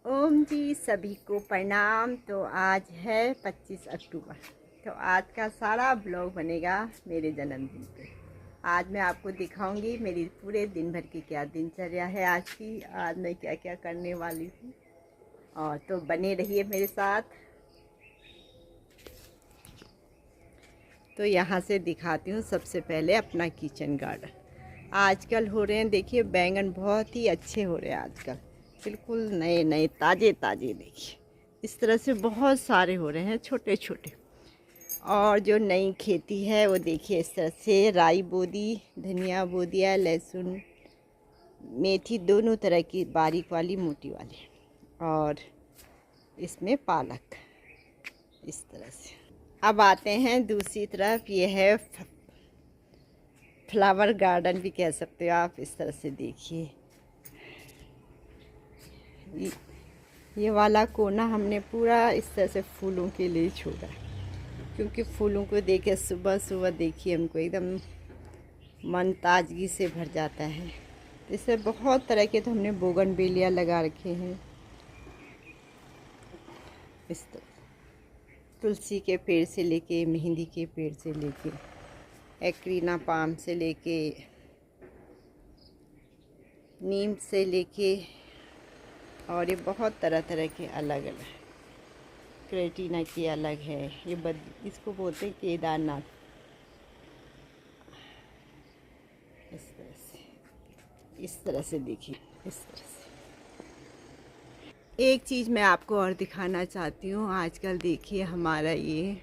ओम जी, सभी को प्रणाम। तो आज है 25 अक्टूबर। तो आज का सारा ब्लॉग बनेगा मेरे जन्मदिन पे। आज मैं आपको दिखाऊंगी मेरी पूरे दिन भर की क्या दिनचर्या है आज की, आज मैं क्या क्या करने वाली हूँ। और तो बने रहिए मेरे साथ। तो यहाँ से दिखाती हूँ सबसे पहले अपना किचन गार्डन। आजकल हो रहे हैं, देखिए बैंगन बहुत ही अच्छे हो रहे हैं आजकल, बिल्कुल नए नए ताज़े ताज़े। देखिए इस तरह से बहुत सारे हो रहे हैं छोटे छोटे। और जो नई खेती है वो देखिए इस तरह से राई बो दी, धनिया बो दिया, लहसुन मेथी दोनों तरह की, बारीक वाली मोटी वाली, और इसमें पालक इस तरह से। अब आते हैं दूसरी तरफ, ये है फ्लावर गार्डन भी कह सकते हो आप। इस तरह से देखिए ये वाला कोना हमने पूरा इस तरह से फूलों के लिए छोड़ा, क्योंकि फूलों को देखे सुबह सुबह देखिए हमको एकदम मन ताजगी से भर जाता है। इससे बहुत तरह के तो हमने बोगनवेलिया लगा रखे हैं। इस तरह तुलसी के पेड़ से लेके, मेहंदी के पेड़ से लेके, एक्रीना पाम से लेके, नीम से लेके, और ये बहुत तरह तरह के अलग अलग, क्रेटिना की अलग है, ये इसको बोलते हैं केदारनाथ। इस तरह से देखिए, इस तरह से। एक चीज़ मैं आपको और दिखाना चाहती हूँ। आजकल देखिए हमारा ये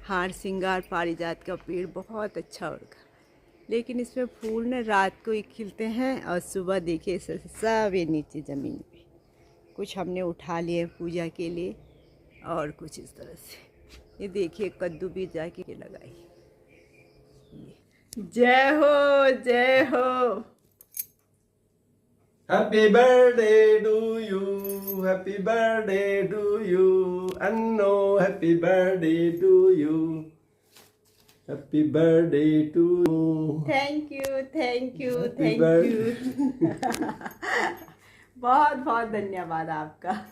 हार सिंगार पारिजात का पेड़ बहुत अच्छा होगा, लेकिन इसमें फूल न रात को ही खिलते हैं और सुबह देखिए इस तरह से सब ये नीचे ज़मीन पे। कुछ हमने उठा लिए पूजा के लिए और कुछ इस तरह से। ये देखिए कद्दू भी जाके लगाई। जय हो जय हो। Happy birthday to you, happy birthday to you, Anno, happy birthday to you, happy birthday to you. Thank you thank you Happy thank birthday. You. बहुत बहुत धन्यवाद आपका।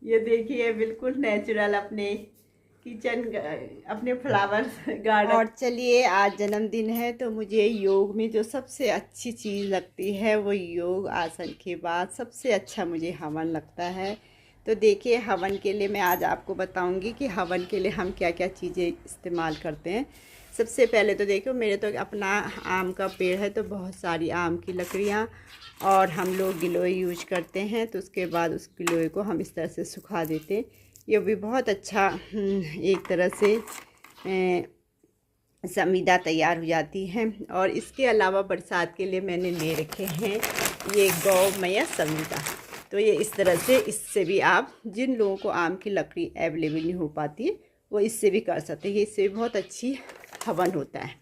ये देखिए बिल्कुल नेचुरल अपने किचन, अपने फ्लावर गार्डन। और चलिए, आज जन्मदिन है तो मुझे योग में जो सबसे अच्छी चीज़ लगती है वो योग आसन के बाद सबसे अच्छा मुझे हवन लगता है। तो देखिए हवन के लिए मैं आज आपको बताऊंगी कि हवन के लिए हम क्या क्या चीज़ें इस्तेमाल करते हैं। सबसे पहले तो देखो, मेरे तो अपना आम का पेड़ है तो बहुत सारी आम की लकड़ियाँ, और हम लोग गिलोय यूज करते हैं। तो उसके बाद उस गिलोय को हम इस तरह से सुखा देते हैं। ये भी बहुत अच्छा एक तरह से समीदा तैयार हो जाती है। और इसके अलावा बरसात के लिए मैंने ले रखे हैं ये गौमय समीदा। तो ये इस तरह से, इससे भी आप, जिन लोगों को आम की लकड़ी अवेलेबल नहीं हो पाती वो इससे भी कर सकते हैं। इससे भी बहुत अच्छी हवन होता है।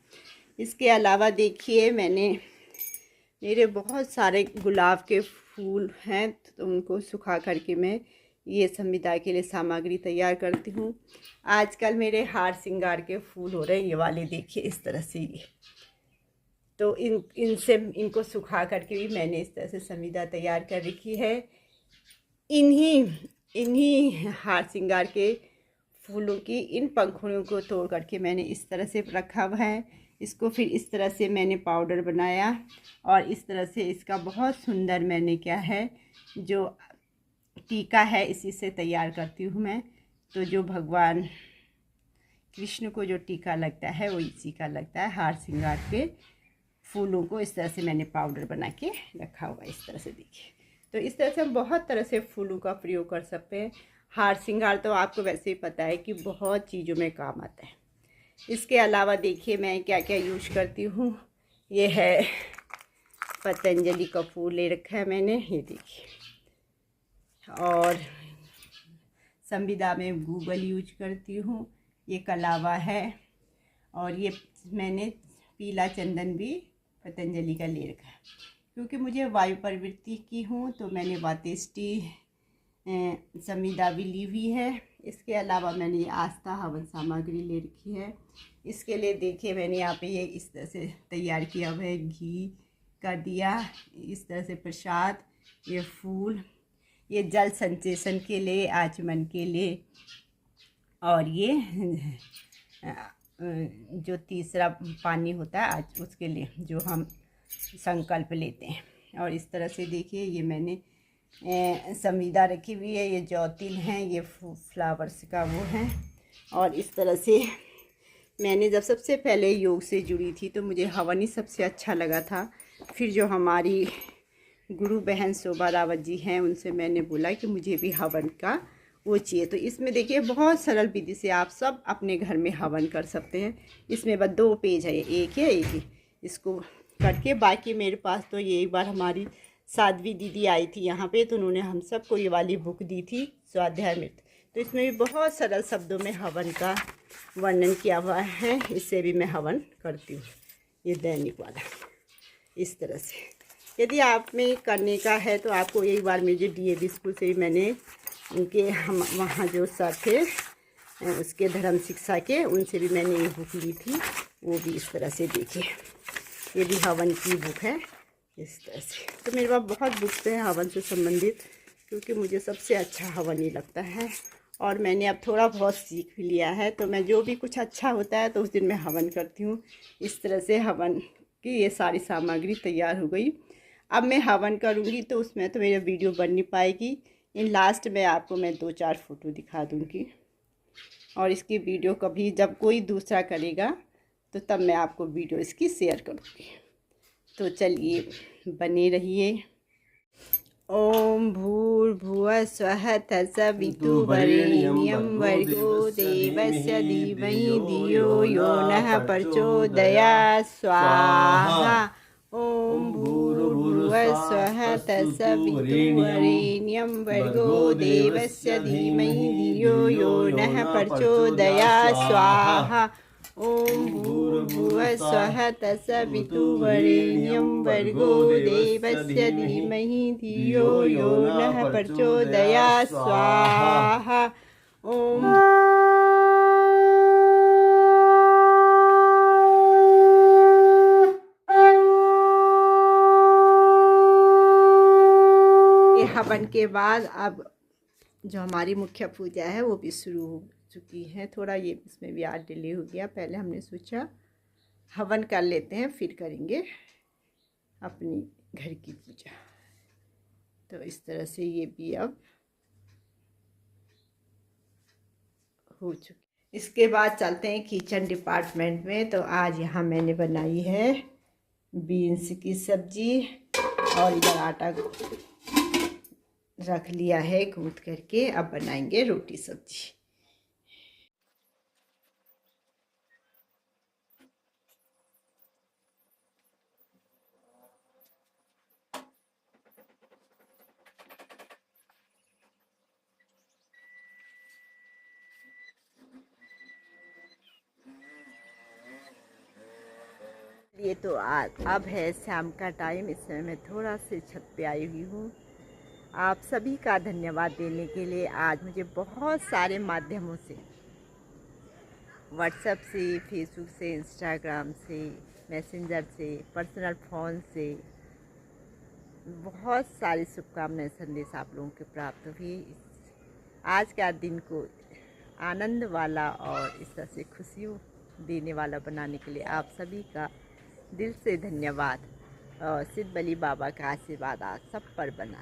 इसके अलावा देखिए मेरे बहुत सारे गुलाब के फूल हैं, तो उनको सुखा करके मैं ये संविदा के लिए सामग्री तैयार करती हूँ। आजकल मेरे हार सिंगार के फूल हो रहे हैं, ये वाले देखिए इस तरह से। ये तो इनको सुखा करके भी मैंने इस तरह से संविदा तैयार कर रखी है। इन्हीं हार सिंगार के फूलों की इन पंखुड़ियों को तोड़ करके मैंने इस तरह से रखा हुआ है। इसको फिर इस तरह से मैंने पाउडर बनाया, और इस तरह से इसका बहुत सुंदर मैंने क्या है जो टीका है इसी से तैयार करती हूँ मैं। तो जो भगवान कृष्ण को जो टीका लगता है वो इसी का लगता है। हार सिंगार के फूलों को इस तरह से मैंने पाउडर बना के रखा हुआ है। इस तरह से देखिए, तो इस तरह से हम बहुत तरह से फूलों का प्रयोग कर सकते हैं। हार सिंगार तो आपको वैसे ही पता है कि बहुत चीज़ों में काम आता है। इसके अलावा देखिए मैं क्या क्या यूज करती हूँ। ये है पतंजलि का फूल ले रखा है मैंने, ये देखिए। और संविदा में गूगल यूज करती हूँ, ये कलावा है। और ये मैंने पीला चंदन भी पतंजलि का ले रखा है, क्योंकि मुझे वायु प्रवृत्ति की हूँ तो मैंने वातेष्टि संविदा भी ली हुई है। इसके अलावा मैंने ये आस्था हवन सामग्री ले रखी है। इसके लिए देखिए मैंने यहाँ पे ये इस तरह से तैयार किया हुआ है, घी का दिया, इस तरह से प्रसाद, ये फूल, ये जल संचेषण के लिए, आचमन के लिए, और ये जो तीसरा पानी होता है आज उसके लिए जो हम संकल्प लेते हैं। और इस तरह से देखिए ये मैंने संविदा रखी हुई है, ये ज्योतिल हैं, ये फ्लावर्स का वो है। और इस तरह से मैंने जब सबसे पहले योग से जुड़ी थी तो मुझे हवन ही सबसे अच्छा लगा था। फिर जो हमारी गुरु बहन शोभा रावत जी हैं उनसे मैंने बोला कि मुझे भी हवन का वो चाहिए। तो इसमें देखिए बहुत सरल विधि से आप सब अपने घर में हवन कर सकते हैं। इसमें बस 2 पेज है, एक है एक ही, इसको करके बाकी मेरे पास तो ये एक बार हमारी साध्वी दीदी आई थी यहाँ पे, तो उन्होंने हम सबको ये वाली बुक दी थी स्वाध्याय मृत। तो इसमें भी बहुत सरल शब्दों में हवन का वर्णन किया हुआ है। इससे भी मैं हवन करती हूँ, ये दैनिक वाला इस तरह से। यदि आप में करने का है तो आपको एक बार मुझे DAV स्कूल से भी मैंने उनके हम वहाँ जो सर थे उसके धर्म शिक्षा के, उनसे भी मैंने ये बुक ली थी, वो भी इस तरह से देखिए। ये भी हवन की बुक है इस तरह से। तो मेरे पास बहुत बुक्स हैं हवन से संबंधित, क्योंकि मुझे सबसे अच्छा हवन ही लगता है। और मैंने अब थोड़ा बहुत सीख भी लिया है, तो मैं जो भी कुछ अच्छा होता है तो उस दिन मैं हवन करती हूँ। इस तरह से हवन की ये सारी सामग्री तैयार हो गई। अब मैं हवन करूँगी तो उसमें तो मेरा वीडियो बन नहीं पाएगी। इन लास्ट में आपको मैं 2-4 फ़ोटो दिखा दूँगी, और इसकी वीडियो कभी जब कोई दूसरा करेगा तो तब मैं आपको वीडियो इसकी शेयर करूँगी। तो चलिए बने रहिए। ओम भूर्भुवः स्वः तत्सवितुर्वरेण्यं भर्गो देवस्य धीमहि धियो यो नः प्रचोदयात् स्वाहा। ओम भूर्भुवः स्वः तत्सवितुर्वरेण्यं भर्गो देवस्य धीमहि धियो यो नः प्रचोदयात् स्वाहा। ओम भूर्भुवः स्वः तत्सवितुर्वरेण्यं भर्गो देवस्य धीमहि धियो यो नः प्रचोदयात् स्वाहा। ओम हवन के बाद अब जो हमारी मुख्य पूजा है वो भी शुरू हो चुकी है। थोड़ा ये इसमें भी आज डिले हो गया, पहले हमने सोचा हवन कर लेते हैं फिर करेंगे अपनी घर की पूजा। तो इस तरह से ये भी अब हो चुकी। इसके बाद चलते हैं किचन डिपार्टमेंट में। तो आज यहाँ मैंने बनाई है बीन्स की सब्जी, और इधर आटा रख लिया है गूंथ करके। अब बनाएंगे रोटी सब्जी। ये तो अब है शाम का टाइम, इस समय मैं थोड़ा से छत पे आई हुई हूँ। आप सभी का धन्यवाद देने के लिए। आज मुझे बहुत सारे माध्यमों से, व्हाट्सएप से, फेसबुक से, इंस्टाग्राम से, मैसेंजर से, पर्सनल फ़ोन से बहुत सारी शुभकामनाएं संदेश आप लोगों के प्राप्त हुए। आज का दिन को आनंद वाला और इस तरह से खुशियों देने वाला बनाने के लिए आप सभी का दिल से धन्यवाद। और सिद्ध बली बाबा का आशीर्वाद आज सब पर बना।